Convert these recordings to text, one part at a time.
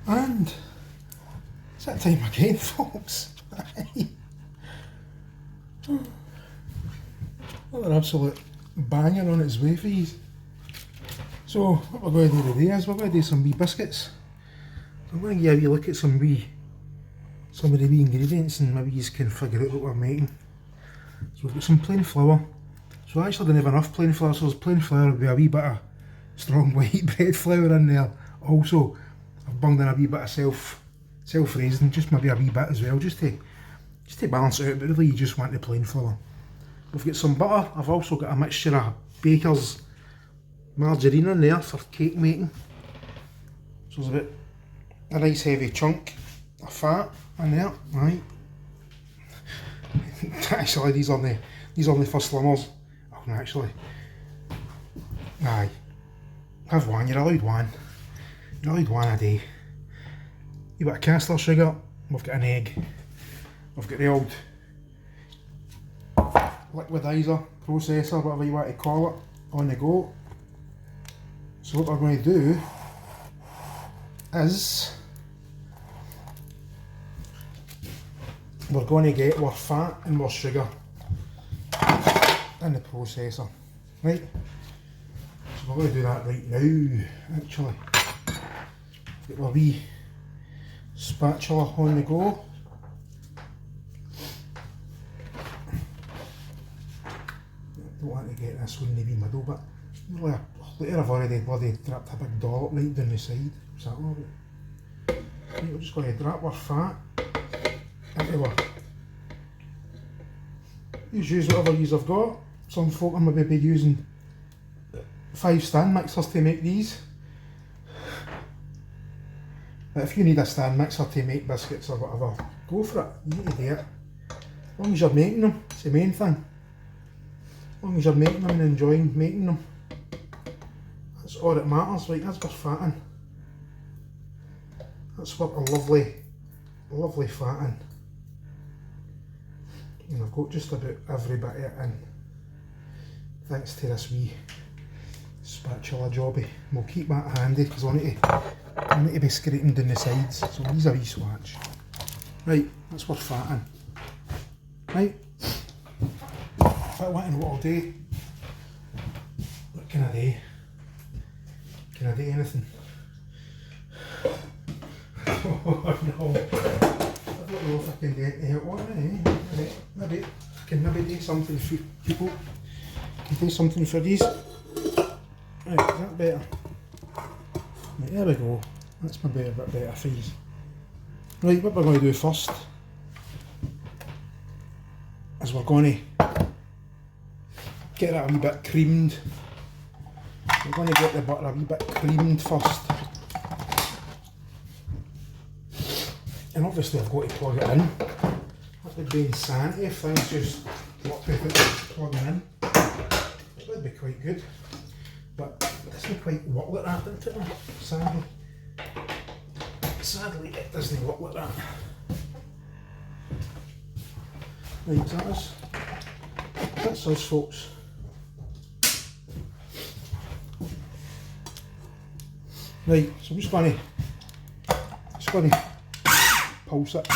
And it's that time again, folks. Another absolute banger on its way for you. So what we're going to do today is we're going to do some wee biscuits. I'm going to give you a look at some of the wee ingredients and maybe you can figure out what we're making. So we've got some plain flour. So I actually didn't have enough plain flour, so there's plain flour with a wee bit of strong white bread flour in there. Also, I've bunged in a wee bit of self-raising, just maybe a wee bit as well, just to balance it out, but really you just want the plain flour. We've got some butter. I've also got a mixture of baker's margarine in there for cake making. So there's about a nice heavy chunk of fat in there, right? Actually, these are only for slimmers. Oh, no, actually, aye, have one. You're allowed one. You're allowed one a day. You've got a caster sugar. We've got an egg. We've got the old liquidizer, processor, whatever you want to call it, on the go. So what we're going to do is we're going to get our fat and our sugar in the processor, right? So we're going to do that right now, actually. We've got our wee spatula on the go. Don't want to get this one in the wee middle bit. Later I've already bloody dropped a big dollop right down the side. What's that all about? Right, we're just going to drop our fat into our... Use whatever yous have got. Some folk are maybe using 5 stand mixers to make these. But if you need a stand mixer to make biscuits or whatever, go for it. You need to do it. As long as you're making them, it's the main thing. As long as you're making them and enjoying making them, that's all that matters. Right, that's our fat in. That's what a lovely fat in. And I've got just about every bit of it in, thanks to this wee spatula jobby. We'll keep that handy because I need to be scraping down the sides, so these are wee swatch. Right, that's our fat in. Right, if I want to know what I'll do, what can I do? Can I do anything? Oh no, I don't know if I can do anything out on it. Maybe I can do something for people. I can do something for these. Right, is that better? Right, there we go. That's maybe a bit better for these. Right, what we're going to do first is we're going to get it a wee bit creamed. We're going to get the butter a wee bit creamed first. And obviously I've got to plug it in. That would be insanity if things just dropped without plugging in. It would be quite good. But it doesn't quite work like that, doesn't it? Sadly. Sadly it doesn't work like that. Right, that's us folks. Right, so I'm just going to pulse it.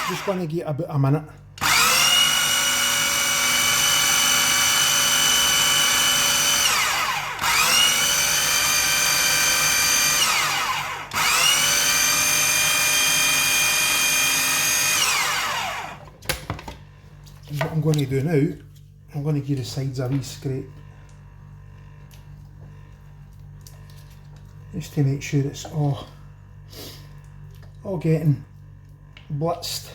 Just going to get about a minute. And what I'm going to do now, I'm going to give the sides a wee scrape. Just to make sure it's all getting blitzed.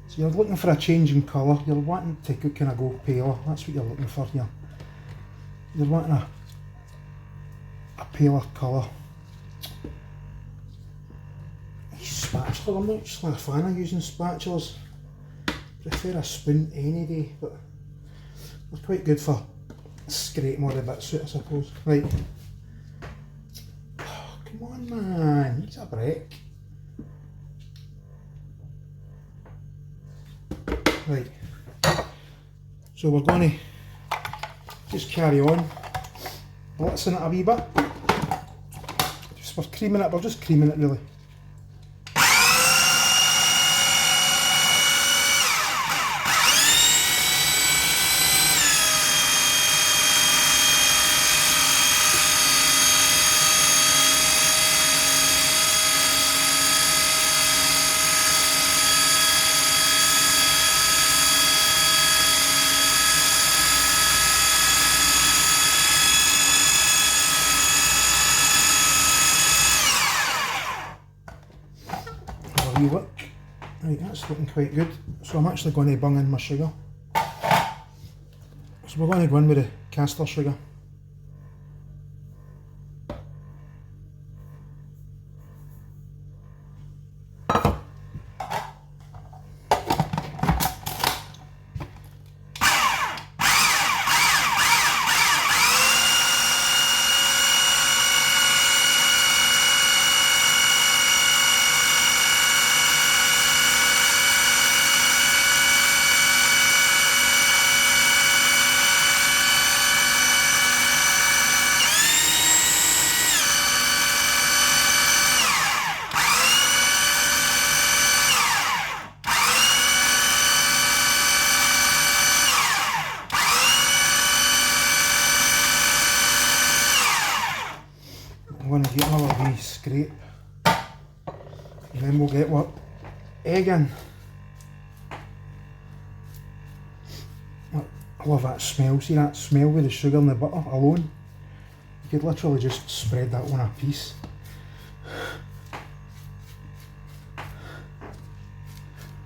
So you're looking for a change in colour, you're wanting to kind of go paler, that's what you're looking for here. You're wanting a paler colour. These spatulas, I'm not just a fan of using spatulas. Prefer a spoon any day, but they're quite good for scraping all the bits out, I suppose. Right. Oh, come on man, needs a break. Right. So we're going to just carry on blitzing it a wee bit. Just we're creaming it, we're just creaming it really. Look. Right, that's looking quite good. So I'm actually going to bung in my sugar. So we're going to go in with the caster sugar. I'm going to get another wee scrape, and then we'll get what egg in. I love that smell. See that smell with the sugar and the butter alone? You could literally just spread that on a piece.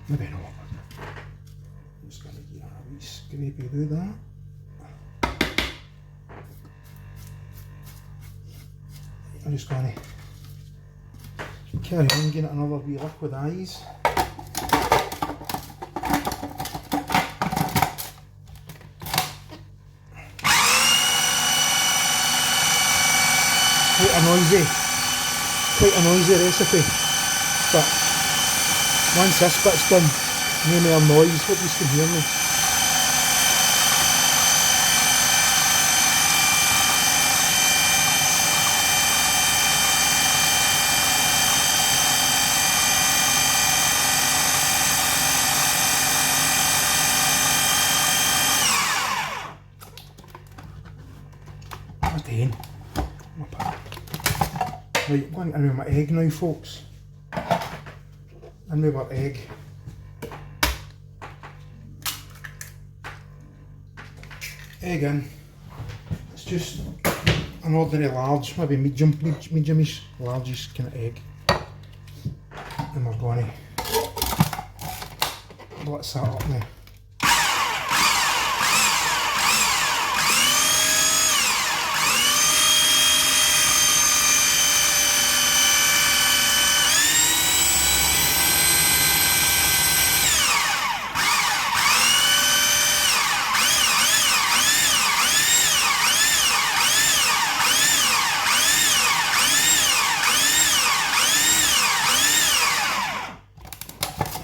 Maybe not. I'm just going to get a wee scrapey do that. I'm just going to carry on, getting another wee liquid eyes. Quite a noisy recipe, but once this bit's done, no more noise, hope you can hear me. Right, I'm going in with my egg now, folks. In with our egg. Egg in. It's just an ordinary large, maybe medium-ish, largish kind of egg. And we're going to blitz that up now.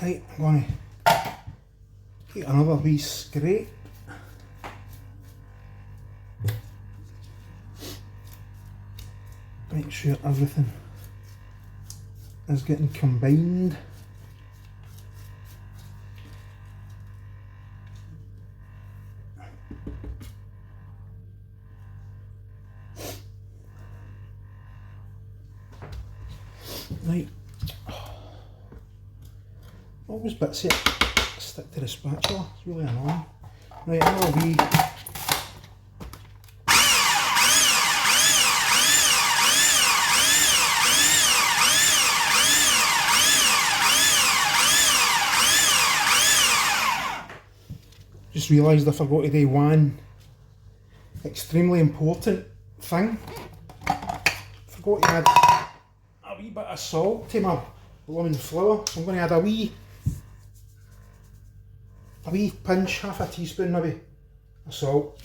Right, I'm going to get another wee scrape. Make sure everything is getting combined. Right. Always bits it stick to the spatula, it's really annoying. Right, another wee just realised I forgot to do one extremely important thing. Forgot to add a wee bit of salt to my blooming flour, so I'm going to add a wee pinch, half a teaspoon maybe, of salt.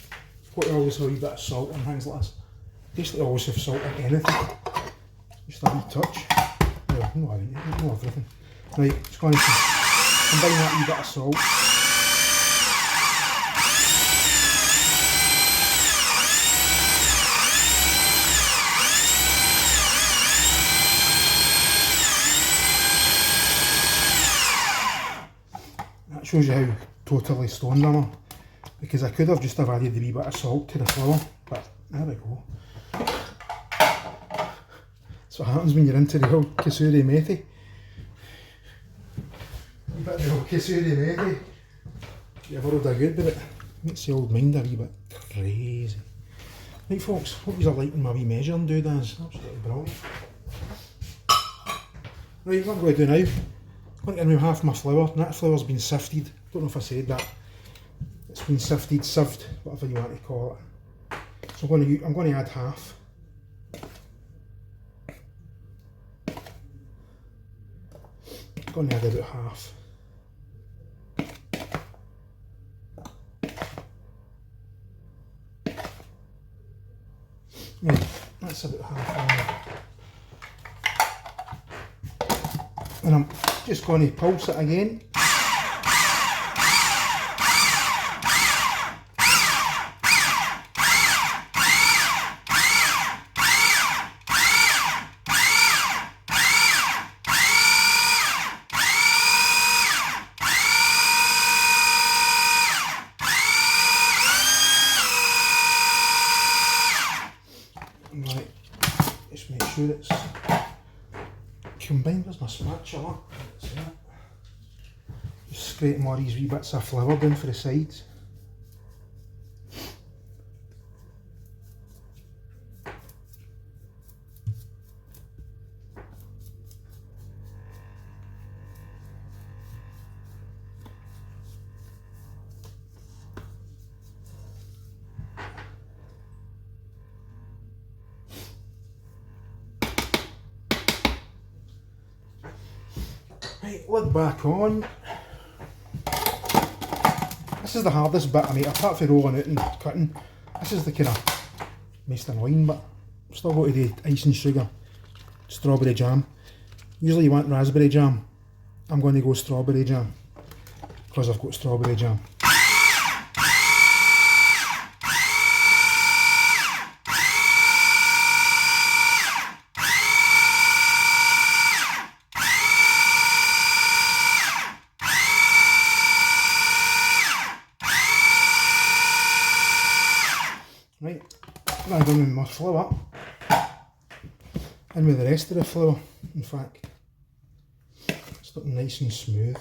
Got to always have a wee bit of salt on things like this. Basically always have salt in anything. Just a wee touch. Well, not everything. Right, just going to combine that wee bit of salt. shows you how totally stoned I am. Because I could have just have added a wee bit of salt to the flour, but there we go. That's what happens when you're into the old kasuri methi. A bit of the old kasuri methi. You ever had a good with it? Makes the old mind a wee bit crazy. Right folks, hope you're liking my wee measuring doodads. Absolutely brilliant. Right, what I'm going to do now, I'm going to remove half my flour, and that flour's been sifted. Don't know if I said that. It's been sifted, sieved, whatever you want to call it. So I'm going to add half. I'm going to add about half. Right, that's about half. And I'm just going to pulse it again. Right, just make sure it's combined with my spatula. Just scraping all these wee bits of flour down for the sides. Right, lid back on. This is the hardest bit I make, apart from rolling out and cutting. This is the kind of most annoying bit. Still go to the icing sugar, strawberry jam. Usually you want raspberry jam. I'm going to go strawberry jam because I've got strawberry jam. Right, now I'm done with my flour, and with the rest of the flour, in fact, it's looking nice and smooth.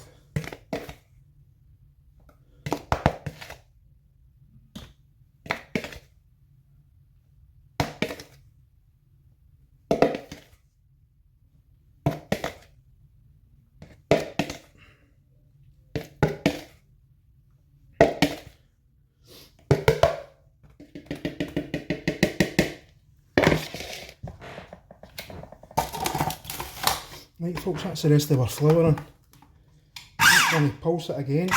Right folks, that's the rest of our flour in. Just want to pulse it again.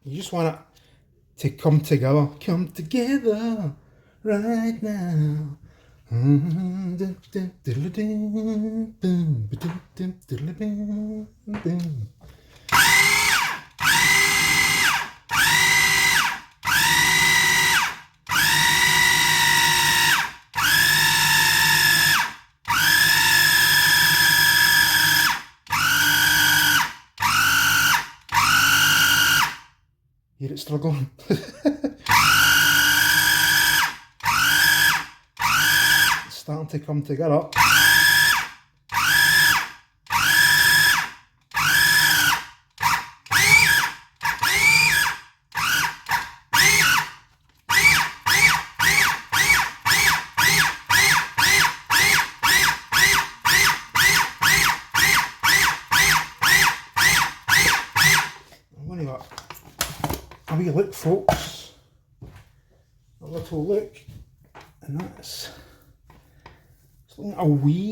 You just want it to come together right now. Hear it struggling. It's starting to come together. A wee look folks, a little look, and it's looking a wee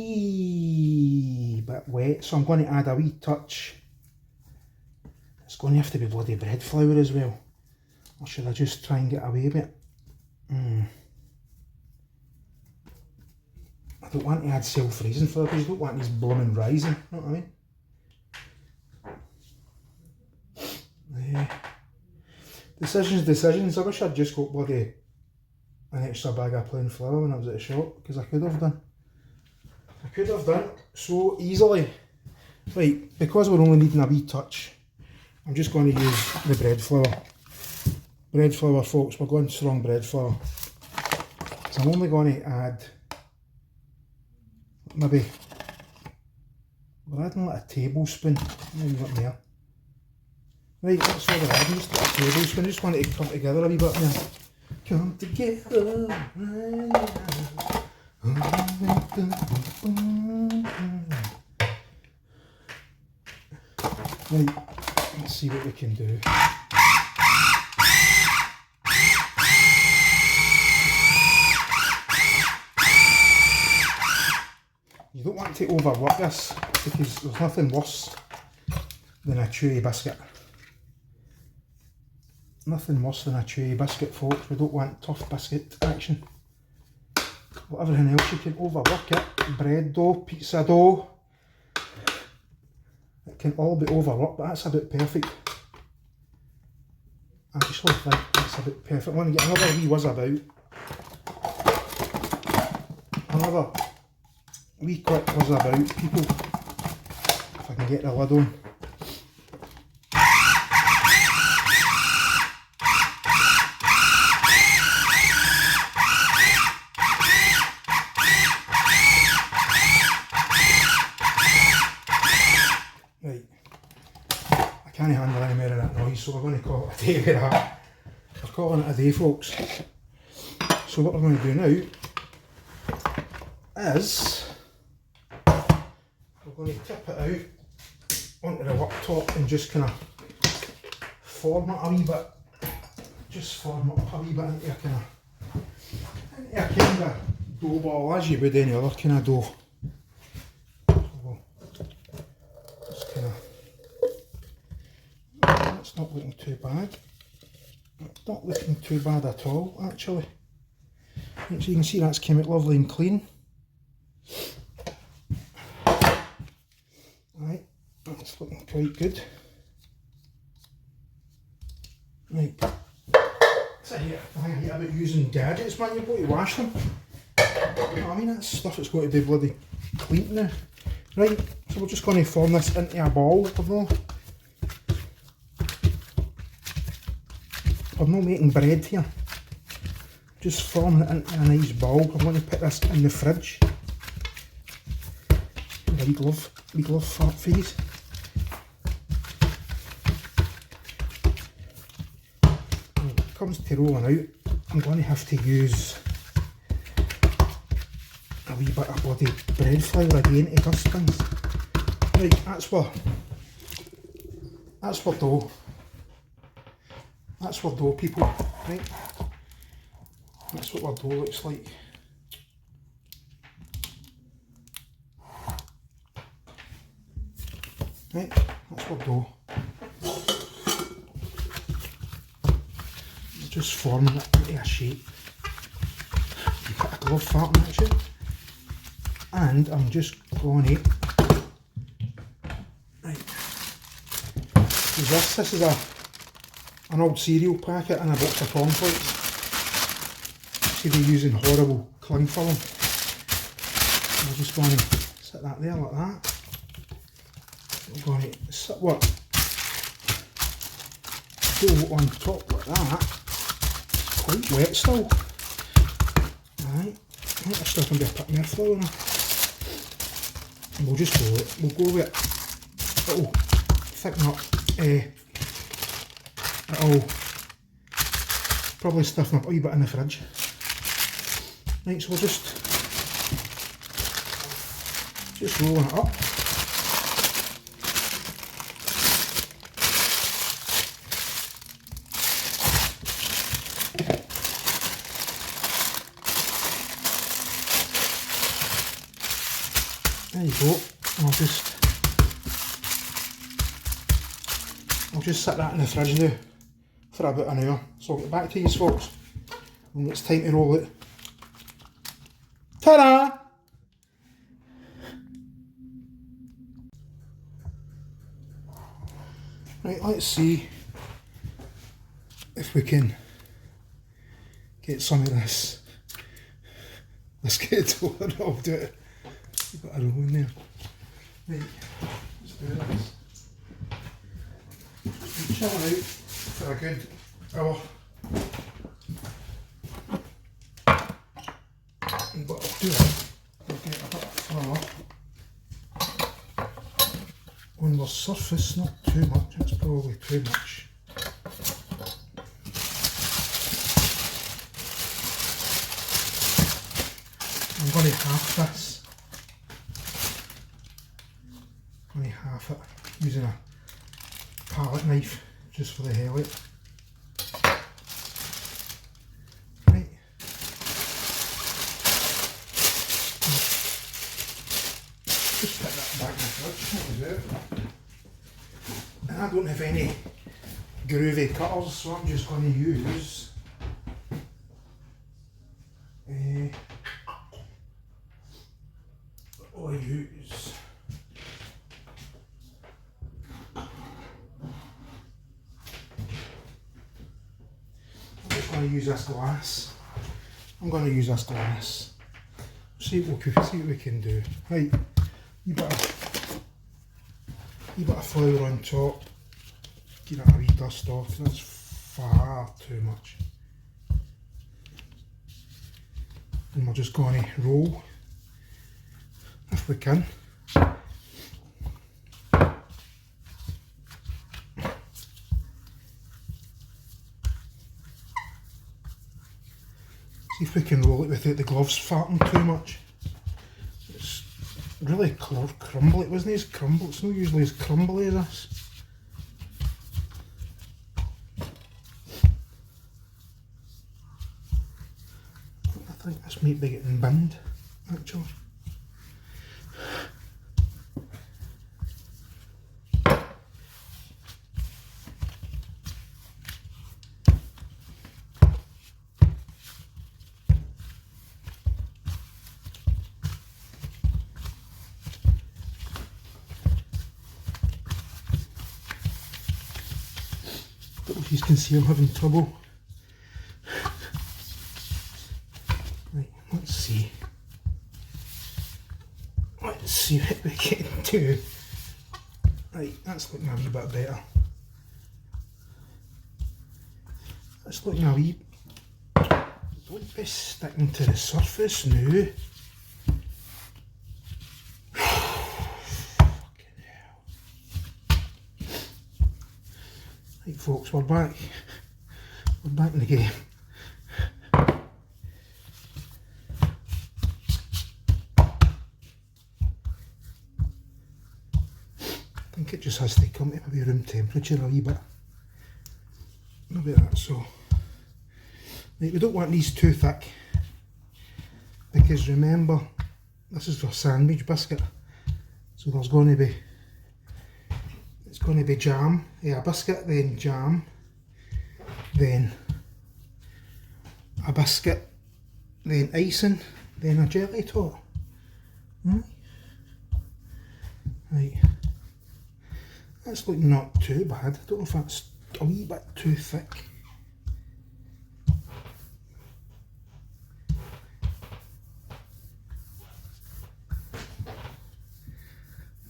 bit wet, so I'm going to add a wee touch. It's going to have to be bloody bread flour as well, or should I just try and get away with it? I don't want to add self-raising flour because I don't want these blooming rising, you know what I mean? Decisions. I wish I'd just got bloody an extra bag of plain flour when I was at the shop, because I could have done so easily. Right, because we're only needing a wee touch, I'm just going to use the bread flour. Bread flour, folks, we're going strong bread flour. So I'm only going to add maybe, we're adding like a tablespoon, maybe not more. Right, that's all we're adding, just like a tablespoon. I just want it to come together a wee bit more. Come together right, let's see what we can do. You don't want to overwork this because there's nothing worse than a chewy biscuit. Nothing worse than a chewy biscuit, folks. We don't want tough biscuit action. But everything else you can overwork it. Bread dough, pizza dough. It can all be overworked, but that's about perfect. I actually think that's about perfect. I want to get another wee whiz about. Another wee quick whiz about, people. If I can get the lid on. Right, I can't handle any more of that noise, so we're going to call it a day with that. We're calling it a day, folks. So what we're going to do now is we're going to tip it out onto the worktop and just kind of form it a wee bit. Just form it up a wee bit into a kind of dough ball, as you would any other kind of dough. That's not looking too bad. It's not looking too bad at all, actually. So you can see that's came out lovely and clean. Right, that's looking quite good. Right. So here, the thing I hate about using gadgets, man, you've got to wash them. You know what I mean? That's stuff that's got to be bloody clean now. Right, so we're just going to form this into a ball of them. I'm not making bread here, just forming it into a nice ball. I'm going to put this in the fridge. A wee glove fart face. When it comes to rolling out, I'm going to have to use a wee bit of bloody bread flour again to dust things. Right, that's what dough. That's what dough, people, right? That's what our dough looks like. Right, that's what dough. Just forming it into a shape. You put a glove fart on that shit. And I'm just going to, right, this is an old cereal packet and a box of cornflakes. See, they're using horrible cling film. I'm just going to set that there like that. I'm going to set what dough on top like that. It's quite wet still. Alright, I think there's still going to be a bit more flour in it. And we'll just go with it. We'll go with it. It'll thicken up. It'll probably stiffen up a wee bit in the fridge. Right, so we're just rolling it up. There you go. And I'll just set that in the fridge now for about an hour. So I'll get back to you folks when it's time to roll it. Ta-da! Right, let's see if we can get some of this. Let's get it on. I'll do it. You've got a roll in there. Right, let's do this. chilling out for a good hour. And what I'll do is I'll get a bit of flour on the surface, not too much, that's probably too much. I'm going to half this. I'm going to half it using a palette knife just for the hell of it. Right. Just put that back in the fridge, that was it. And I don't have any groovy cutters, so I'm just going to use this glass. I'm going to use this glass. See what we can do. Right, you bit of flour on top. Get that a wee dust off. That's far too much. And we're just going to roll if we can. See if we can roll it without the gloves farting too much. It's really crumbly. It wasn't as crumble. It's not usually as crumbly as this. I think this might be getting binned, actually. You can see I'm having trouble. Right, let's see what we can do. Right, that's looking a wee bit better. That's looking a wee... Don't be sticking to the surface now. Right folks, we're back in the game. I think it just has to come to maybe room temperature a wee bit. Maybe that, so. Right, we don't want these too thick, because remember, this is a sandwich biscuit, so there's going to be jam, a biscuit, then jam, then a biscuit, then icing, then a jelly tot. Right, that's looking not too bad. I don't know if that's a wee bit too thick.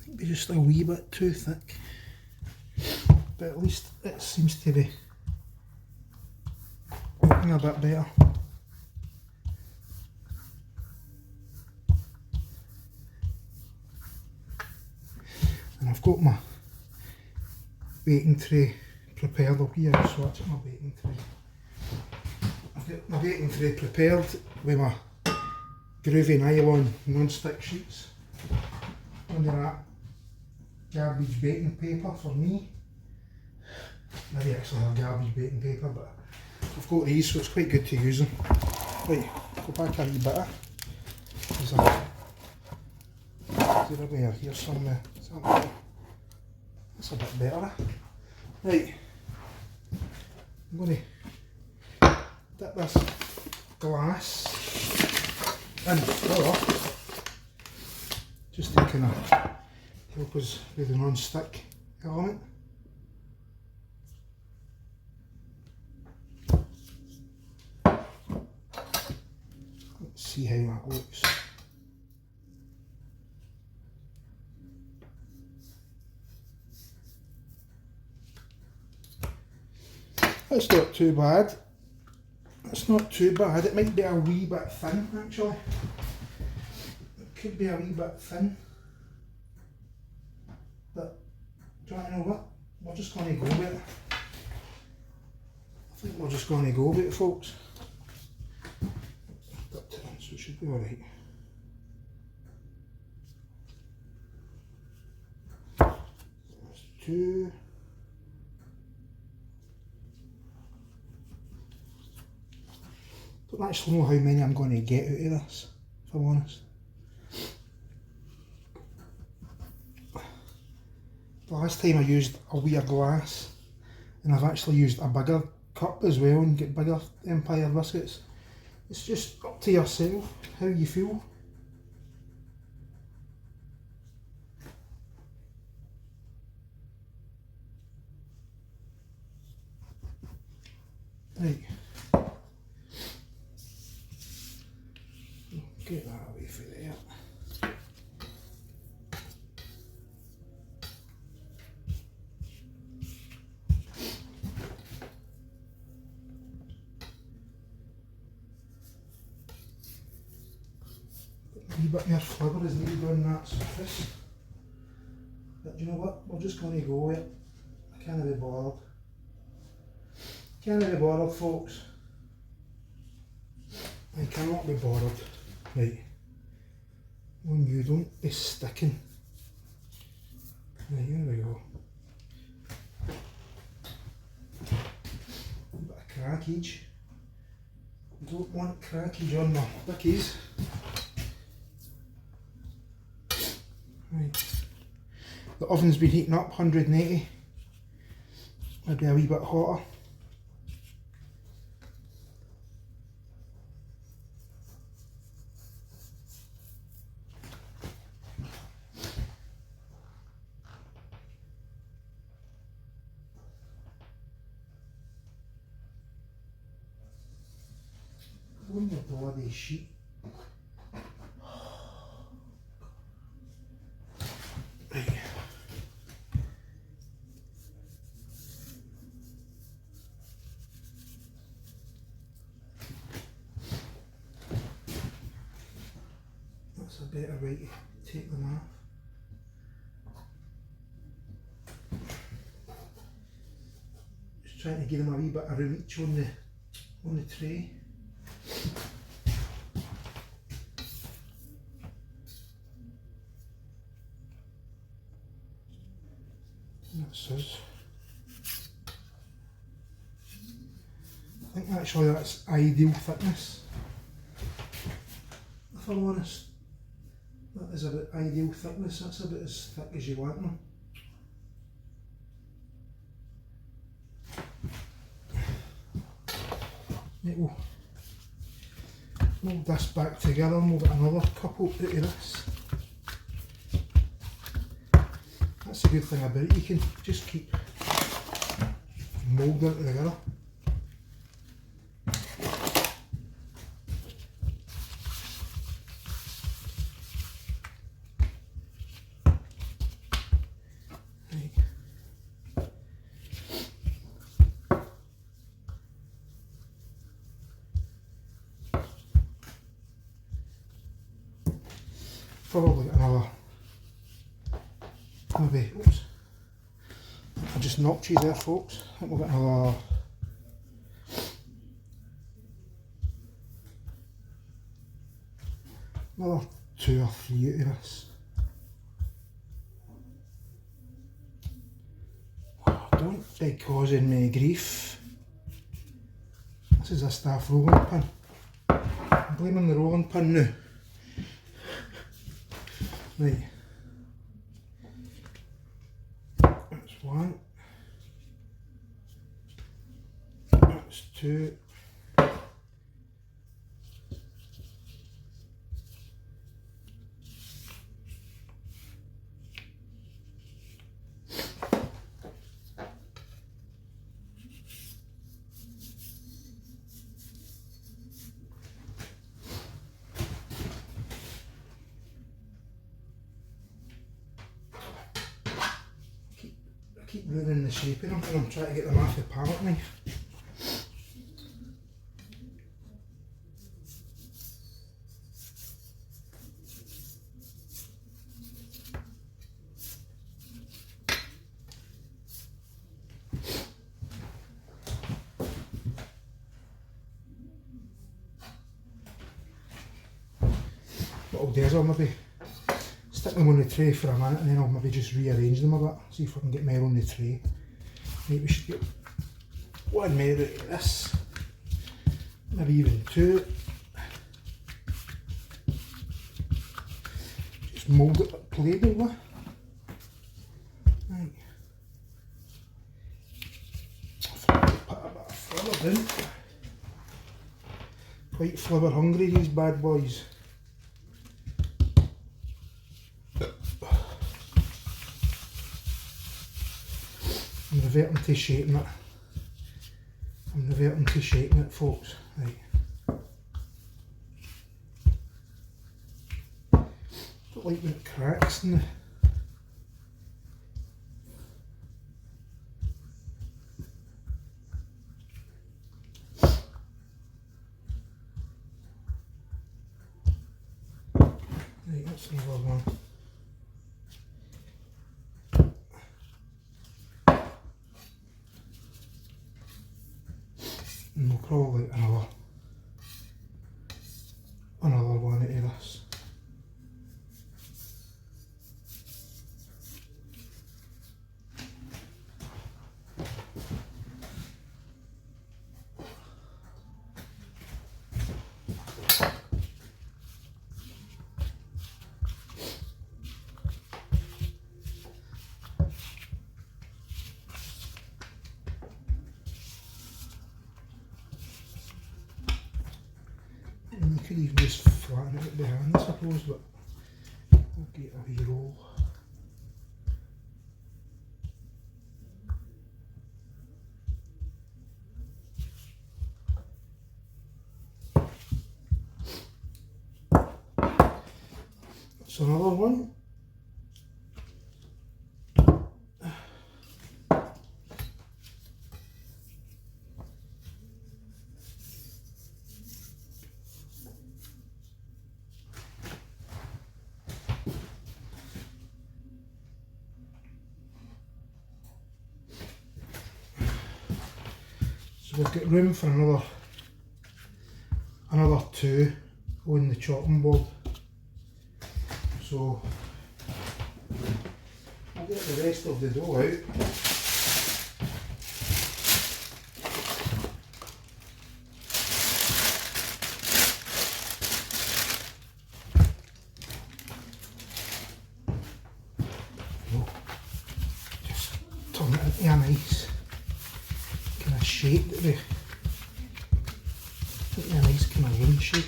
I think just a wee bit too thick. But at least it seems to be looking a bit better. And I've got my baking tray prepared. I'll give you a swatch of my baking tray. I've got my baking tray prepared with my groovy nylon non-stick sheets. Under that garbage baking paper for me. Maybe actually have garbage baking paper, but I've got these, so it's quite good to use them. Right, go back a wee bit. There's a way here somewhere. That's a bit better. Right, I'm going to dip this glass in flour, just to kind of help us with the non-stick element. Let's see how that looks. That's not too bad. It's not too bad. It might be a wee bit thin actually. It could be a wee bit thin. But do you want to know what? We're just going to go with it. I think we're just going to go with it, folks. Up to that, so it should be alright. That's 2. Don't actually know how many I'm going to get out of this, if I'm honest. The last time I used a weir glass, and I've actually used a bigger cup as well and get bigger Empire biscuits. It's just up to yourself, how you feel. Right. Get that away from there. A wee bit more flavour is needed on that surface. But you know what? We're just going to go with it. I can't be bothered. Can't be bothered, folks. I cannot be bothered. Right. When you don't be sticking. Right, here we go. A bit of crackage. You don't want crackage on my bickies. Right. The oven's been heating up 180. Maybe a wee bit hotter. On the bloody sheet. Right. That's a better way to take them off. Just trying to give them a wee bit of room each on the tray. That's us. I think actually that's ideal thickness. If I'm honest, that is about ideal thickness. That's about as thick as you want them. Right, we'll mould this back together and we'll get another couple out of this. That's the good thing about it, you can just keep moulding it together. Probably another, maybe, oops, I just knocked you there, folks. I think we'll get another 2 or 3 out of this. Don't be causing me grief. This is a staff rolling pin. I'm blaming the rolling pin now. Right, that's 1, that's 2, keep ruining the shape of them when I'm trying to get them off the palette knife. what I'll do is I'll maybe stick them on the tray for a minute and then I'll maybe just rearrange them a bit, see if I can get more on the tray. Maybe we should get one more out of this, maybe even two. Just mould it like Play-Doh. Right. Put a bit of flavour in. Quite flavour hungry, these bad boys. I'm reverting to shaping it. I'm reverting to shaping it, folks. Right. Don't like when it cracks in the... Right, that's another one. And we'll probably like another one out of this. And you could even just flatten it by hand, I suppose, but we'll get a wee roll. That's another one. So we've got room for another two on the chopping board. So I'll get the rest of the dough out. Just turn it into a nice kind of shape that we, a nice kind of round shape.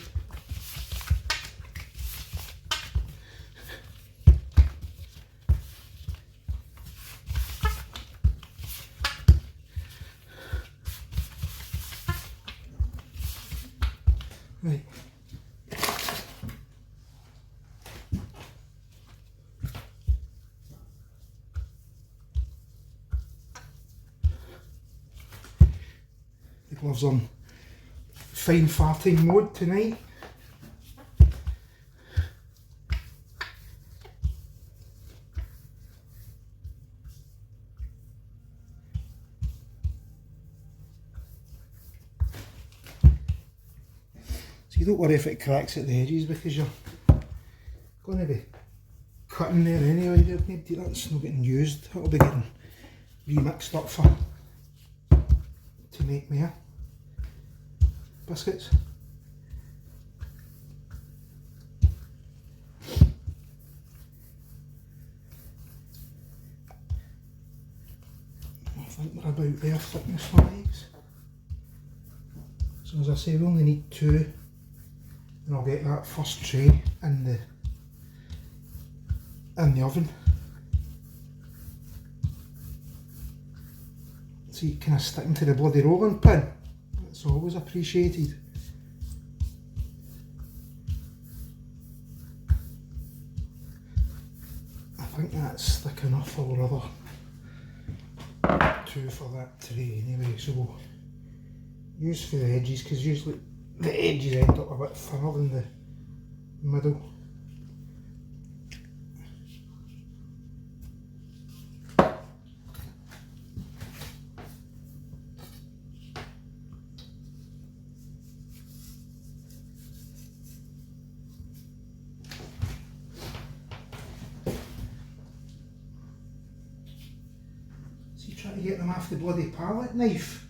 Right. The gloves on fine farting mode tonight. So you don't worry if it cracks at the edges because you're going to be cutting there anyway. That's not getting used, that'll be getting remixed up for to make more biscuits. I think we're about there thickness wise. So as I say, we only need two, and I'll get that first tray in the oven. See, kind of sticking to the bloody rolling pin. That's always appreciated. I think that's thick enough for another two for that tray anyway, so we'll use for the edges, because usually the edges end up a bit thinner than the middle. get them off the bloody palette knife.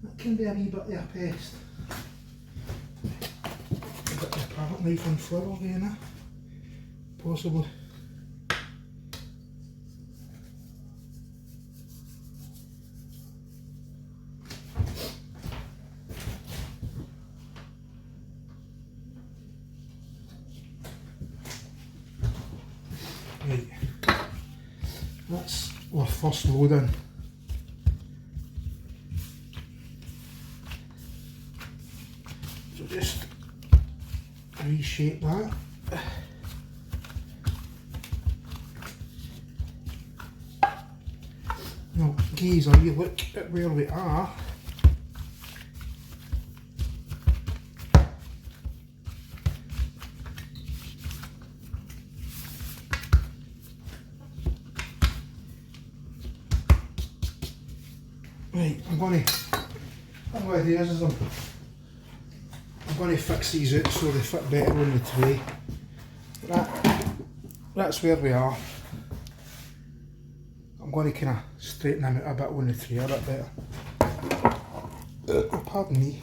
That can be a wee bit of a pest. A bit of a palette knife on flour again, possibly. Right, that's our first load in. So just reshape that. Now, geez, a wee look at where we are. Right, I'm going to do is I'm going to fix these out so they fit better on the tray. That's where we are. I'm going to kind of straighten them out a bit on the tray a bit better. Pardon me.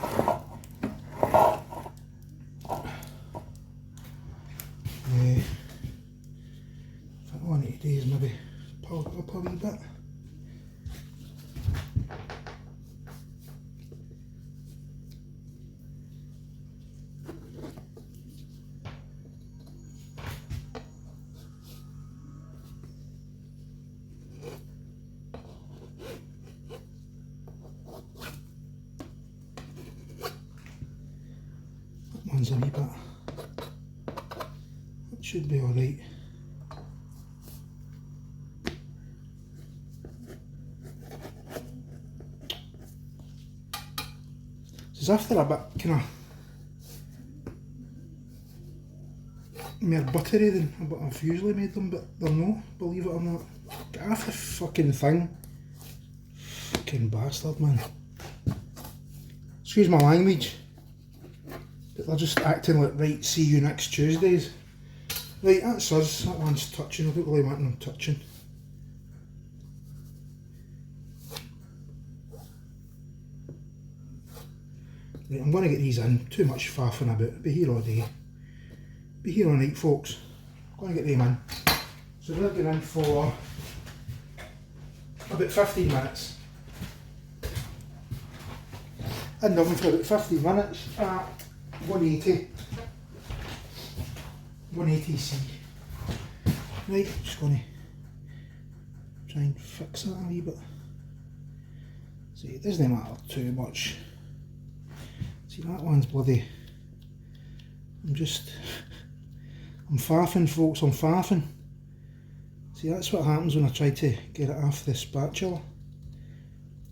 I think what I need to do is maybe pull it up a wee bit. One's a wee bit. It should be alright. It's after a bit kind of more buttery than what I've usually made them, but they're no, believe it or not. Get off the fucking thing. Fucking bastard, man. Excuse my language. But they're just acting like, right, see you next Tuesdays. Right, that's us. That one's touching. I don't really want them touching. Right, I'm going to get these in. Too much faffing about. Be here all day. Be here all night, folks. I'm going to get them in. So we're going in for about 15 minutes. In the oven for about 15 minutes at 180C. Right, just going to try and fix that a wee bit. See, it doesn't matter too much. See, that one's bloody. I'm faffing, folks, I'm faffing. See, that's what happens when I try to get it off the spatula.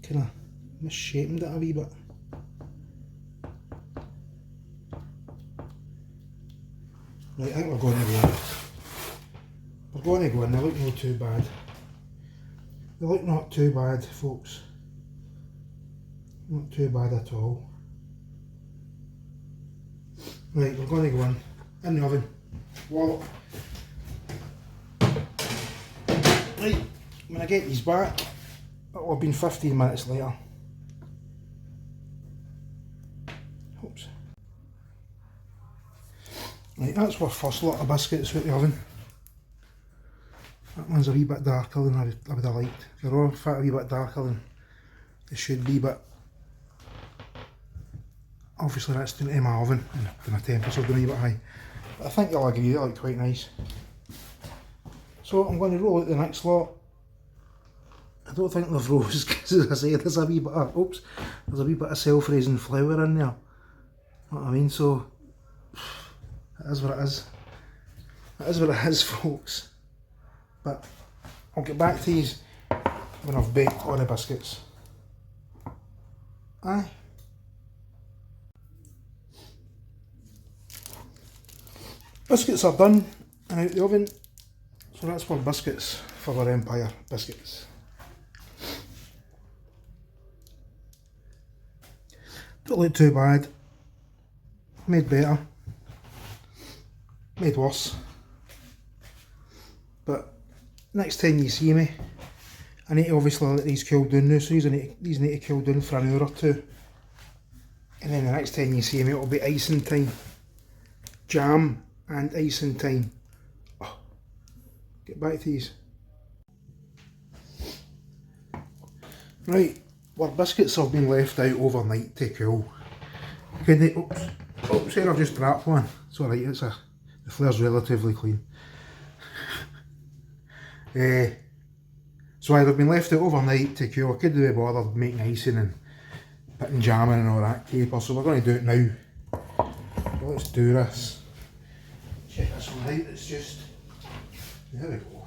Kind of misshapen it a wee bit. Right, I think we're going to go in. We're going to go in, they look not too bad. They look not too bad, folks. Not too bad at all. Right, we're going to go in the oven. Wallop. Right, when I get these back, it'll have been 15 minutes later. Oops. Right, that's our first lot of biscuits out the oven. That one's a wee bit darker than I would have liked. They're all a wee bit darker than they should be, but obviously that's down to my oven and my temperature's going a wee bit high. But I think you'll agree they look quite nice. So I'm going to roll out the next lot. I don't think they've rose because, as I say, there's a wee bit of, there's a wee bit of self-raising flour in there. Know what I mean? So it is what it is. It is what it is, folks. But I'll get back to these when I've baked all the biscuits. Aye. Biscuits are done and out the oven. So that's for biscuits for our Empire biscuits. Don't look too bad. Made better. Made worse. But next time you see me I need to obviously let these cool down now, so these need to cool down for an hour or two. And then the next time you see me it'll be icing time. Jam and icing time. Oh, get back to these. Right, our biscuits have been left out overnight to cool. Oops, here I've just dropped one. It's alright, the flare's relatively clean. So they've been left out overnight to cool. I couldn't be bothered making icing and putting jam in and all that caper, so we're going to do it now. So let's do this. Check this one out, it's just, there we go.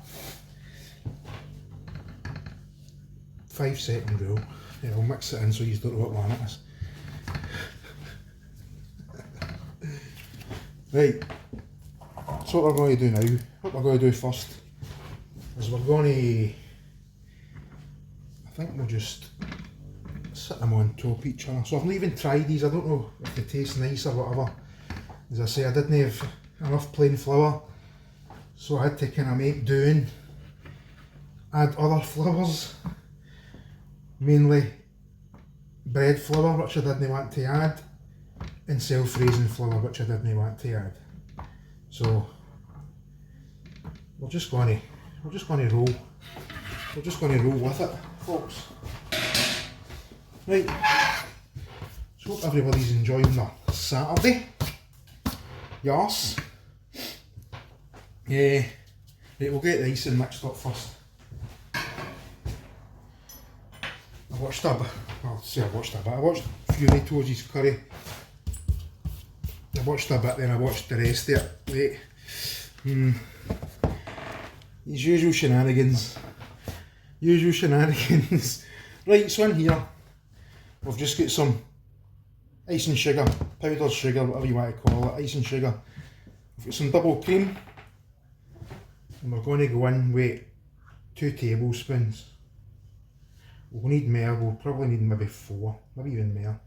5-second rule. Yeah, I'll mix it in so you don't know what one it is. Right, so what we're going to do now, what we're going to do first is we're going to, I think we'll just sit them on top of each other. So I've not even tried these, I don't know if they taste nice or whatever. As I say, I didn't have enough plain flour, so I had to kind of make do and add other flours. Mainly bread flour, which I didn't want to add, and self-raising flour, which I didn't want to add. So we're just going to roll with it, folks. Right. So hope everybody's enjoying their Saturday. Yes. Yeah. Right, we'll get the icing mixed up first. I watched a bit, I watched Fury Toes' curry. I watched a bit, then I watched the rest of it. Wait. These usual shenanigans. Right, so in here, we've just got some icing sugar, powdered sugar, whatever you want to call it, icing sugar. We've got some double cream, and we're going to go in with 2 tablespoons. We'll need more, we'll probably need maybe 4, maybe even more.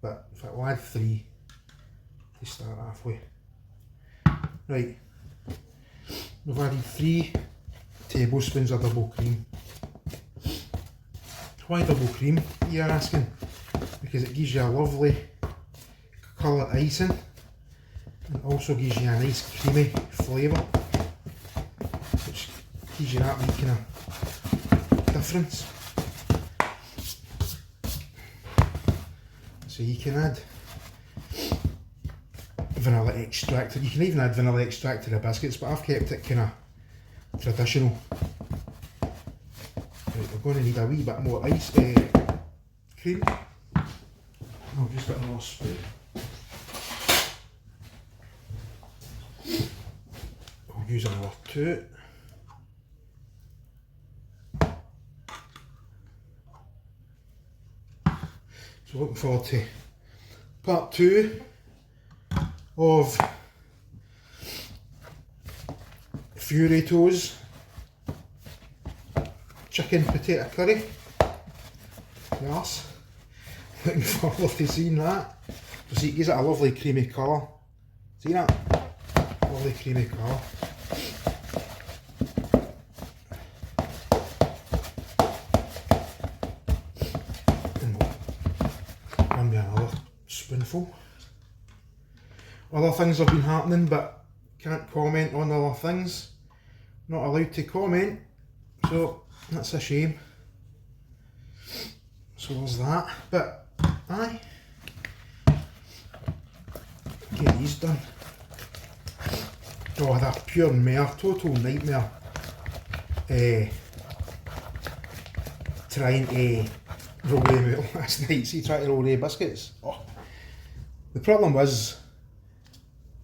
But in fact we'll add 3 to start off with. Right, we've added 3 tablespoons of double cream. Why double cream, you're asking? Because it gives you a lovely coloured icing and also gives you a nice creamy flavour, which gives you that wee kind of difference. So you can add vanilla extract, you can even add vanilla extract to the biscuits, but I've kept it kind of traditional. Right, we're going to need a wee bit more cream. I'll just get another spoon. I'll use another 2. So looking forward to part 2 of Fury Toes chicken potato curry. Yes, looking forward to seeing that. So see, it gives it a lovely creamy colour. See that? Lovely creamy colour. And another spoonful. Other things have been happening, but can't comment on other things. Not allowed to comment, so that's a shame. So there's that, but aye, get these done. Oh, they're pure mare, total nightmare. Trying to roll them out last night. See, trying to roll the biscuits. Oh. The problem was,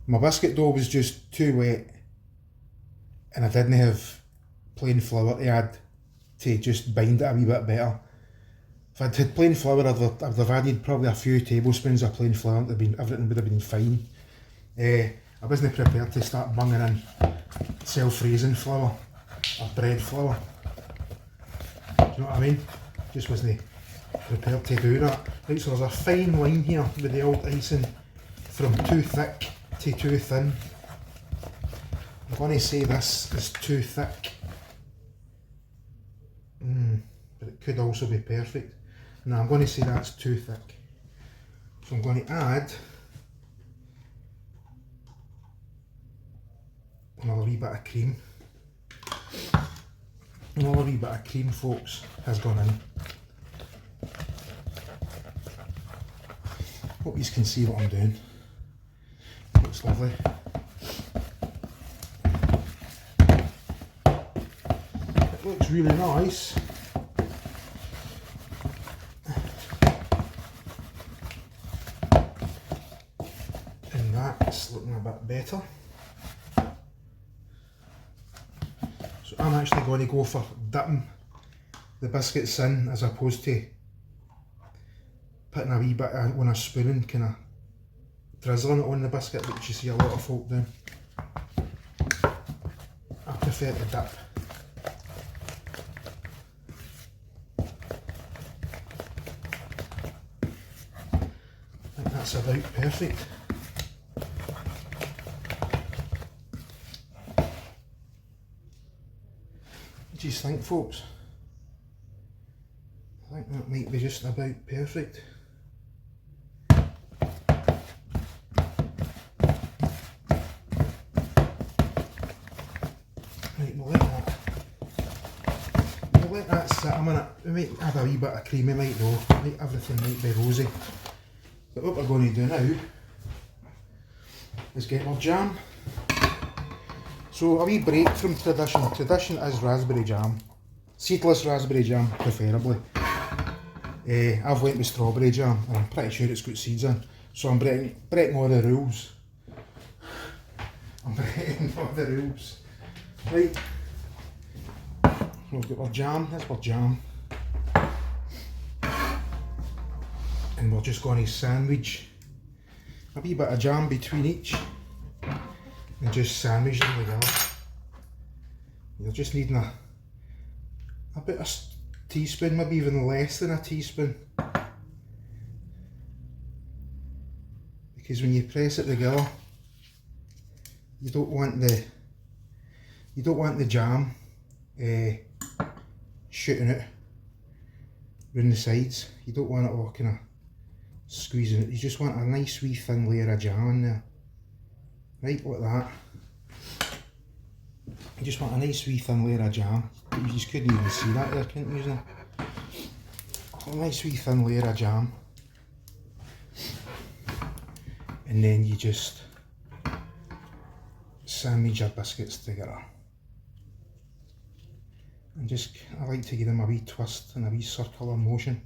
my biscuit dough was just too wet, and I didn't have plain flour to add to just bind it a wee bit better. If I'd had plain flour, I'd have added probably a few tablespoons of plain flour, and everything would have been fine. I wasn't prepared to start bunging in self-raising flour or bread flour. Do you know what I mean? Just wasn't prepared to do that. Right, so there's a fine line here with the old icing from too thick to too thin. I'm going to say this is too thick. but it could also be perfect. Now I'm going to say that's too thick. So I'm going to add another wee bit of cream. Another wee bit of cream, folks, has gone in. Hope you can see what I'm doing. Looks lovely. It looks really nice. And that's looking a bit better. So I'm actually going to go for dipping the biscuits in as opposed to putting a wee bit on a spoon and kind of drizzling it on the biscuit, which you see a lot of folk doing. I prefer to dip. I think that's about perfect. What do you think, folks? I think that might be just about perfect. Right, we'll let that sit a minute. We might add a wee bit of cream, we might though. Everything might be rosy. But what we're going to do now is get our jam. So a wee break from tradition. Tradition is raspberry jam. Seedless raspberry jam, preferably. I've went with strawberry jam and I'm pretty sure it's got seeds in. So I'm breaking all the rules. I'm breaking all the rules. Right. We've got our jam, that's our jam. And we're just going to sandwich a wee bit of jam between each. And just sandwich them together. You're just needing a bit of teaspoon, maybe even less than a teaspoon. Because when you press it together, you don't want the jam shooting out round the sides. You don't want it all kind of squeezing it. You just want a nice wee thin layer of jam in there. Right, like that. You just want a nice wee thin layer of jam. You just couldn't even see that there, couldn't you? A nice wee thin layer of jam. And then you just sandwich your biscuits together. And just, I like to give them a wee twist and a wee circular motion.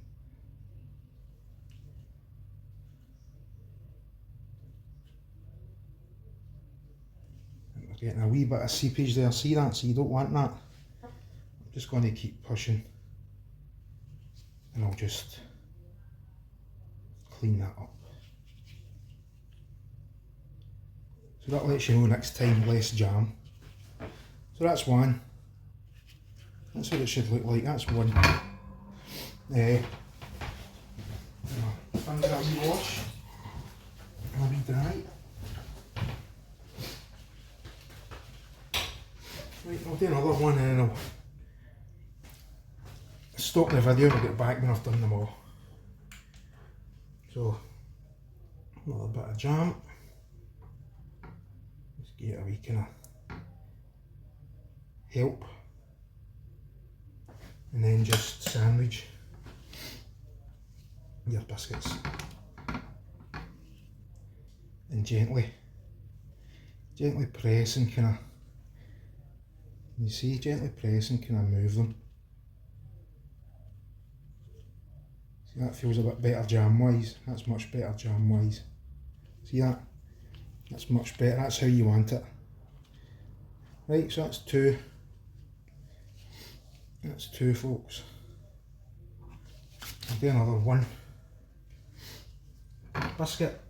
And we're getting a wee bit of seepage there, see that? So you don't want that. I'm just going to keep pushing. And I'll just clean that up. So that lets you know next time less jam. So that's one. That's what it should look like, that's one. Find a wee wash and a wee dry. Right, I'll do another one and then I'll stop the video and I'll get back when I've done them all. So, another bit of jam. Just get a wee kind of help. And then just sandwich your biscuits. And gently press and kind of, you see, gently press and kind of move them. See, that feels a bit better jam wise. That's much better jam wise. See that? That's much better. That's how you want it. Right, so that's two. That's two, folks. I'll do another one. Biscuit.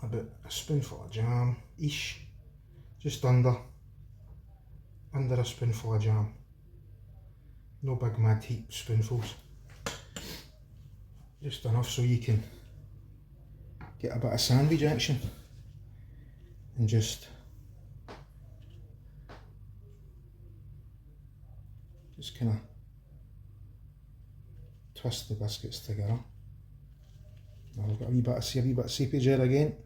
About a spoonful of jam, ish. Just under a spoonful of jam. No big mad heap spoonfuls. Just enough so you can get a bit of sandwich action. And just just kind of twist the biscuits together. Now we've got a wee bit of seepage there again.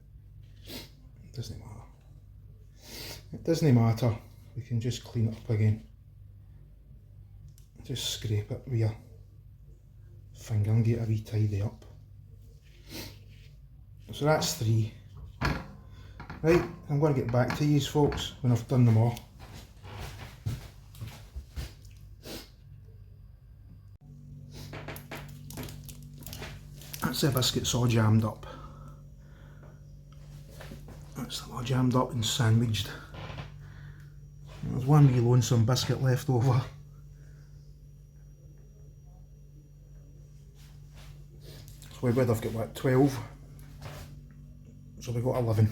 Doesn't matter. It doesn't matter. We can just clean it up again. Just scrape it with your finger and get a wee tidy up. So that's 3. Right, I'm going to get back to these folks when I've done them all. That's the biscuits all jammed up. That's them all jammed up and sandwiched. There's one wee lonesome biscuit left over. So we would have got what, 12? So we got 11.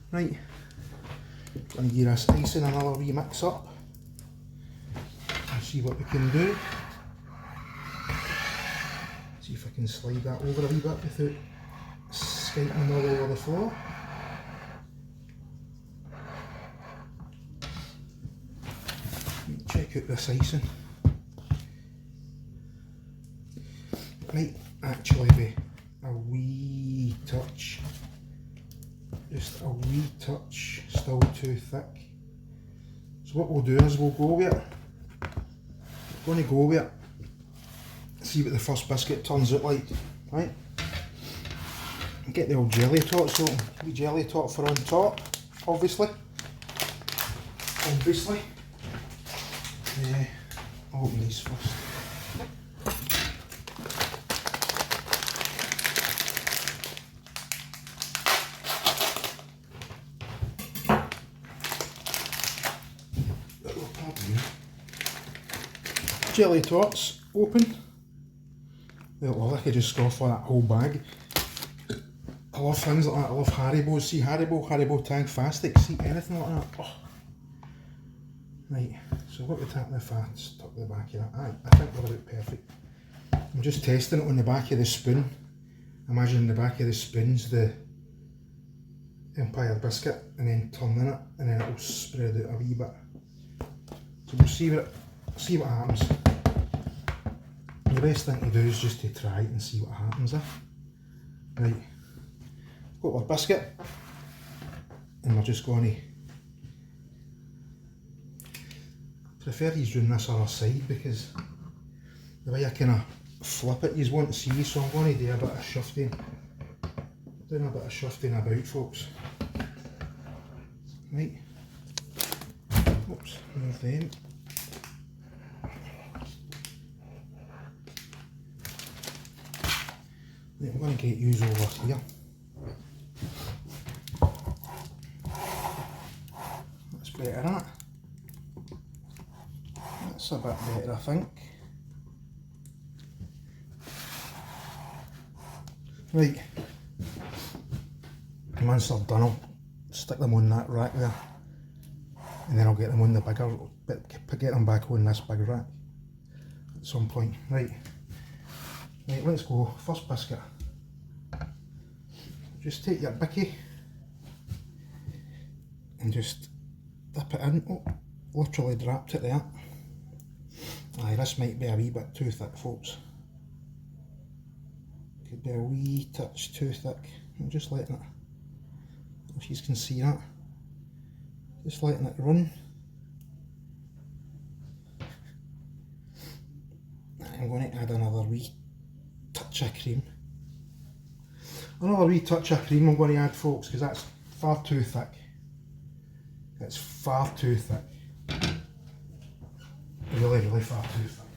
Right, going to give this icing another wee mix up and see what we can do. See if I can slide that over a wee bit without skiting all over the floor. Check out this icing. Might actually be a wee touch. Just a wee touch, still too thick. So what we'll do is we'll go with it. We're going to go with it. See what the first biscuit turns out like, right? Get the old jelly tots out. Wee jelly tot for on top, obviously. I'll open these first. Jelly tots open. Well, I could just scoff for that whole bag. I love things like that. I love Haribo. See Haribo Tag-Fastic. See anything like that. Oh. Right, so what we tap the fat, stuck to the back of that. Aye, I think they're about perfect. I'm just testing it on the back of the spoon. Imagine the back of the spoon's the Empire biscuit, and then turning it, and then it'll spread out a wee bit. So we'll see what happens. The best thing to do is just to try it and see what happens. Right, got our biscuit, and we're just going to prefer these doing this other side because the way I kind of flip it, you want to see, so I'm going to do a bit of shifting. Doing a bit of shifting about, folks. Right. Oops, move them. Right, I'm going to get yous over here. That's better, that. That's a bit better, I think. Right. And once they're done, I'll stick them on that rack there. And then I'll get them on the bigger, get them back on this big rack at some point. Right. Right, let's go. First biscuit. Just take your bicky and just dip it in. Oh, literally dropped it there. Aye, this might be a wee bit too thick, folks. Could be a wee touch too thick. I'm just letting it, if you can see that, just letting it run. I'm going to add another wee touch of cream. Another wee touch of cream I'm going to add, folks, because that's far too thick. It's far too thick. Really, really far too thick.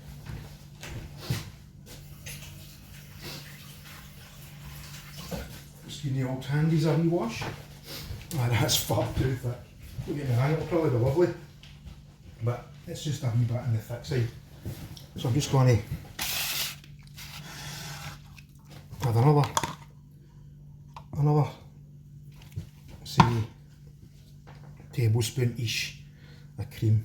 Just give the old handies a wee wash. Ah, that's far too thick. Don't get me wrong, it'll probably be lovely, but it's just a wee bit on the thick side. So I'm just going to add another, say, tablespoon-ish of cream.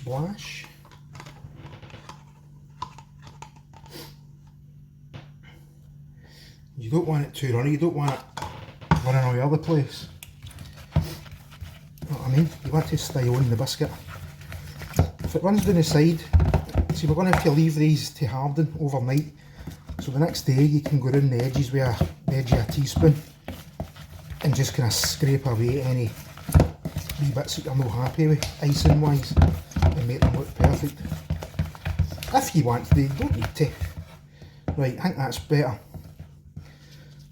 splash. You don't want it too runny, you don't want it running all over the place. You know what I mean? You want to stay on the biscuit. If it runs down the side, see, we're going to have to leave these to harden overnight. So the next day you can go around the edges with the edge of a teaspoon and just kind of scrape away any wee bits that you're not happy with, icing wise, and make them look perfect. If you want to, you don't need to. Right, I think that's better.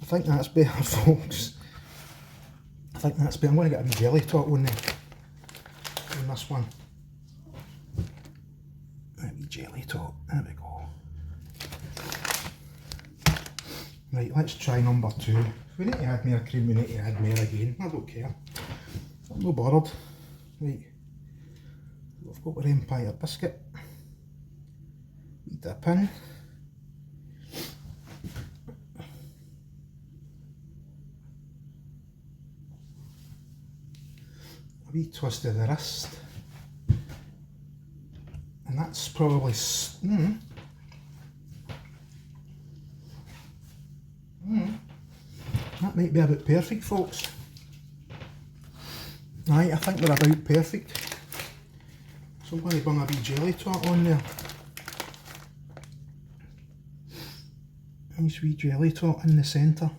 I think that's better, folks. I think that's better. I'm going to get a wee jelly tot on there, on this one. A wee jelly tot, there we go. Right, let's try number 2. If we need to add more cream, we need to add more again. I don't care. I'm not bothered. Right, we've got our Empire biscuit. We dip in. A wee twist of the wrist. And that's probably... that might be about perfect, folks. Aye, I think we're about perfect. So I'm going to bung a wee jelly tot on there. Nice wee jelly tot in the centre.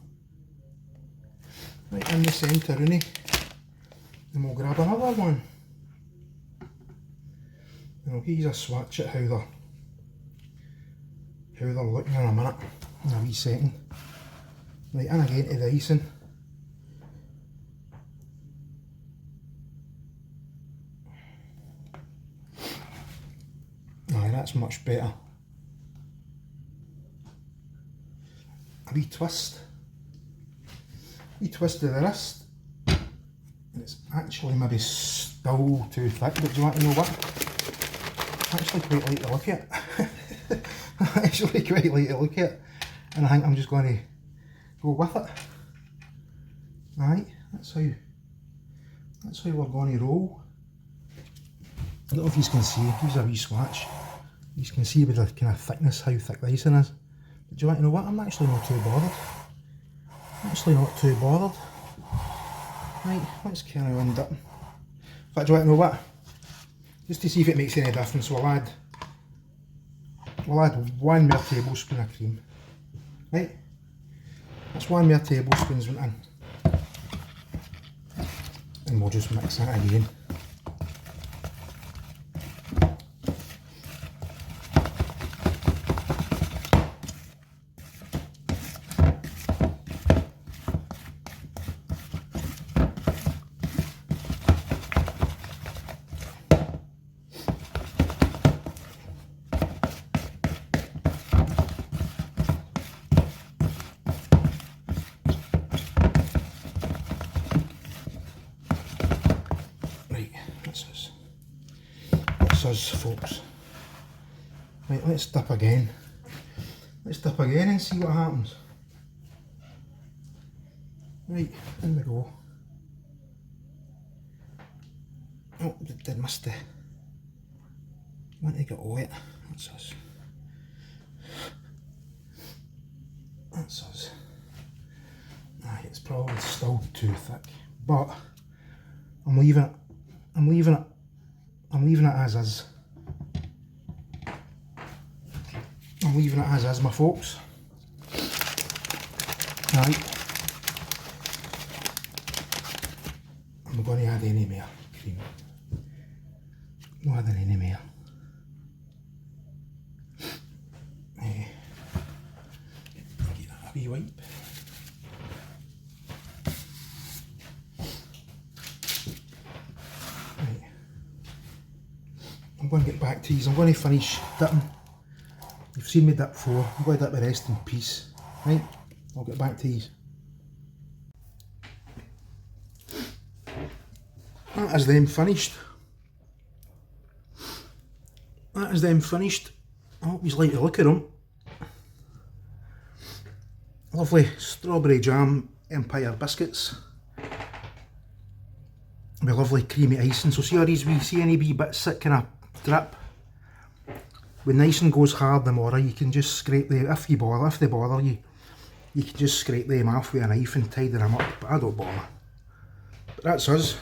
Right in the centre, innit? And we'll grab another one. And I'll give you a swatch at how they're looking in a minute, in a wee second. Right, and again to the icing. Aye, that's much better. A wee twist. Wee twist of the wrist. It's actually maybe still too thick, but do you want to know what? I actually quite like to look at it. I actually quite like to look at it. And I think I'm just going to go with it. Right, that's how we're going to roll. I don't know if you can see, here's a wee swatch. You can see with the kind of thickness how thick the icing is. But do you want to know what? I'm actually not too bothered. Right, let's carry on dipping. In fact, do you want to know what? Just to see if it makes any difference, we'll add 1 more tablespoon of cream. Right? That's 1 more tablespoons went in. And we'll just mix that again. Us, folks. Right, let's dip again. Let's dip again and see what happens. Right, in we go. Oh, did miss the... want to get wet. That's us. That's us. Aye, it's probably still too thick, but I'm leaving it as is. I'm leaving it as is, my folks. Right. I'm going to add any more cream. No adding any more. Get a wee wipe. I'm going to get back to these. I'm going to finish dipping. You've seen me dip before. I'm going to dip the rest in peace. Right, I'll get back to these. That is them finished. That is them finished. I hope you like to look at them. Lovely strawberry jam Empire biscuits. With lovely creamy icing. So see all these see any wee bits that kind of drip. When the icing goes hard in the mortar, you can just scrape them, if they bother you, you can just scrape them off with a knife and tidy them up, but I don't bother. But that's us.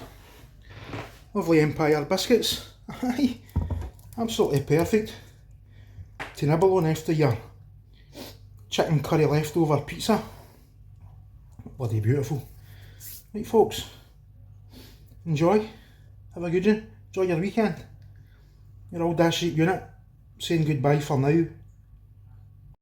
Lovely Empire biscuits. Aye, absolutely perfect to nibble on after your chicken curry leftover pizza. Bloody beautiful. Right folks, enjoy, have a good one, enjoy your weekend. Your old dash 8 unit saying goodbye for now.